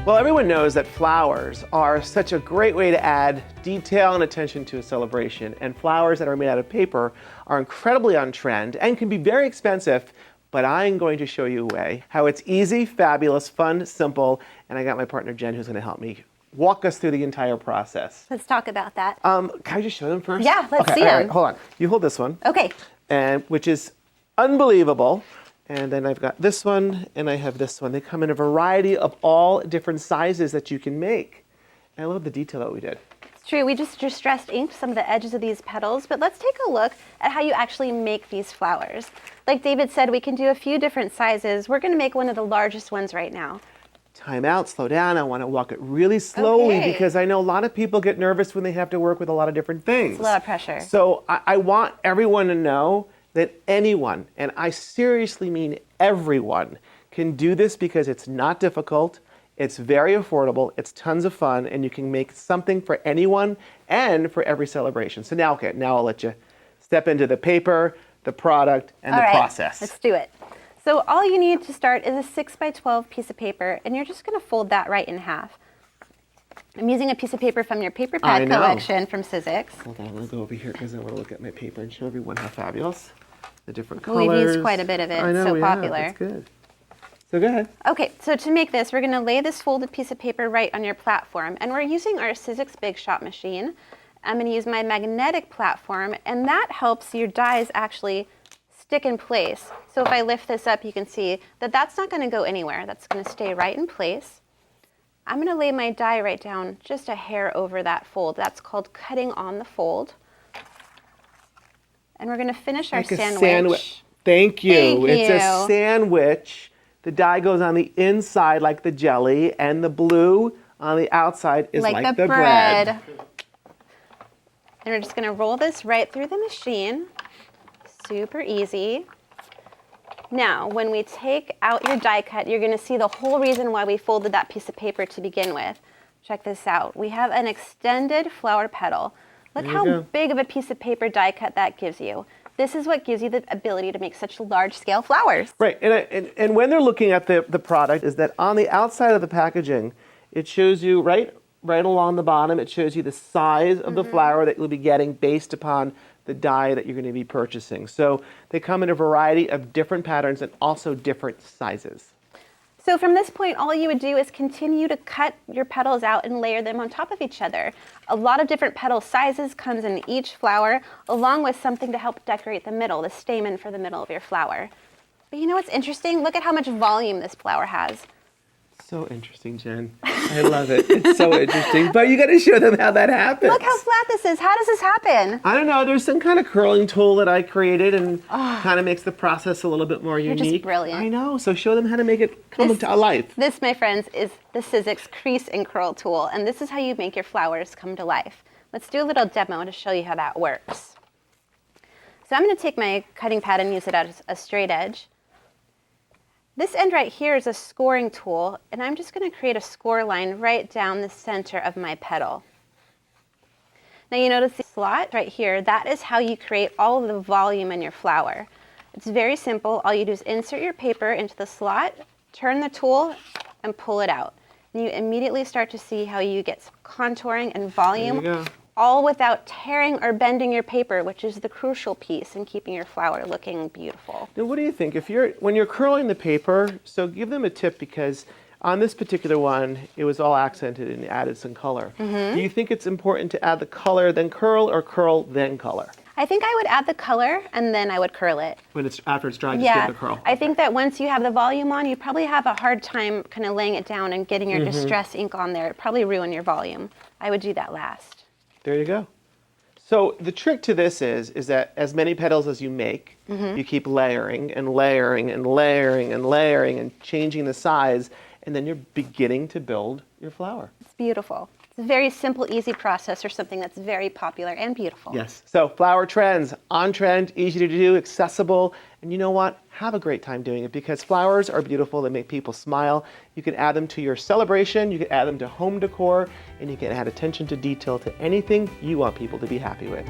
Well, everyone knows that flowers are such a great way to add detail and attention to a celebration, and flowers that are made out of paper are incredibly on trend and can be very expensive, but I'm going to show you a way how it's easy, fabulous, fun, simple, and I got my partner Jen who's going to help me walk us through the entire process. Let's talk about that. Can I just show them first? Yeah, let's see them. All right, hold on. You hold this one. Okay. And which is unbelievable. And then I've got this one, and I have this one. They come in a variety of all different sizes that you can make. And I love the detail that we did. It's true. We just distressed inked some of the edges of these petals, but let's take a look at how you actually make these flowers. Like David said, we can do a few different sizes. We're going to make one of the largest ones right now. Time out, slow down. I want to walk it really slowly because I know a lot of people get nervous when they have to work with a lot of different things. It's a lot of pressure. So I want everyone to know that anyone, and I seriously mean everyone, can do this because it's not difficult, it's very affordable, it's tons of fun, and you can make something for anyone and for every celebration. So now, okay, now I'll let you step into the paper, the product, and the process. Let's do it. So all you need to start is a 6x12 piece of paper, and you're just going to fold that right in half. I'm using a piece of paper from your paper pad collection from Sizzix. Hold on, I'm going to go over here because I want to look at my paper and show everyone how fabulous the different colors. We've used quite a bit of it. I know, it's so popular. It's good. So go ahead. Okay, so to make this, we're going to lay this folded piece of paper right on your platform, and we're using our Sizzix Big Shot Machine. I'm going to use my magnetic platform, and that helps your dies actually stick in place. So if I lift this up, you can see that that's not going to go anywhere. That's going to stay right in place. I'm going to lay my die right down just a hair over that fold. That's called cutting on the fold. And we're going to finish our sandwich. Thank you. Thank you. It's a sandwich. The die goes on the inside like the jelly, and the blue on the outside is like the bread. And we're just going to roll this right through the machine. Super easy. Now, when we take out your die cut, you're going to see the whole reason why we folded that piece of paper to begin with. Check this out. We have an extended flower petal. Look how big of a piece of paper die cut that gives you. This is what gives you the ability to make such large-scale flowers. Right, and when they're looking at the product, is that on the outside of the packaging, it shows you right along the bottom, it shows you the size of the flower that you'll be getting based upon the die that you're going to be purchasing. So they come in a variety of different patterns and also different sizes. So from this point, all you would do is continue to cut your petals out and layer them on top of each other. A lot of different petal sizes comes in each flower, along with something to help decorate the middle, the stamen for the middle of your flower. But you know what's interesting? Look at how much volume this flower has. So interesting, Jen. I love it. It's so interesting. But you got to show them how that happens. Look how flat this is. How does this happen? I don't know. There's some kind of curling tool that I created and kind of makes the process a little bit more unique. You're just brilliant. I know. So show them how to make it come to life. This, my friends, is the Sizzix Crease and Curl tool. And this is how you make your flowers come to life. Let's do a little demo to show you how that works. So I'm going to take my cutting pad and use it as a straight edge. This end right here is a scoring tool, and I'm just going to create a score line right down the center of my petal. Now you notice the slot right here, that is how you create all of the volume in your flower. It's very simple. All you do is insert your paper into the slot, turn the tool, and pull it out. And you immediately start to see how you get some contouring and volume, all without tearing or bending your paper, which is the crucial piece in keeping your flower looking beautiful. Now, what do you think? When you're curling the paper, so give them a tip because on this particular one, it was all accented and added some color. Do you think it's important to add the color then curl or curl then color? I think I would add the color and then I would curl it. After it's dry, just give it a curl. I think that once you have the volume on, you probably have a hard time kind of laying it down and getting your distress ink on there. It'd probably ruin your volume. I would do that last. There you go. So the trick to this is that as many petals as you make, you keep layering and layering and layering and layering and changing the size, and then you're beginning to build your flower. It's beautiful. It's a very simple, easy process for something that's very popular and beautiful. Yes. So flower trends, on trend, easy to do, accessible, and you know what? Have a great time doing it because flowers are beautiful. They make people smile. You can add them to your celebration. You can add them to home decor, and you can add attention to detail to anything you want people to be happy with.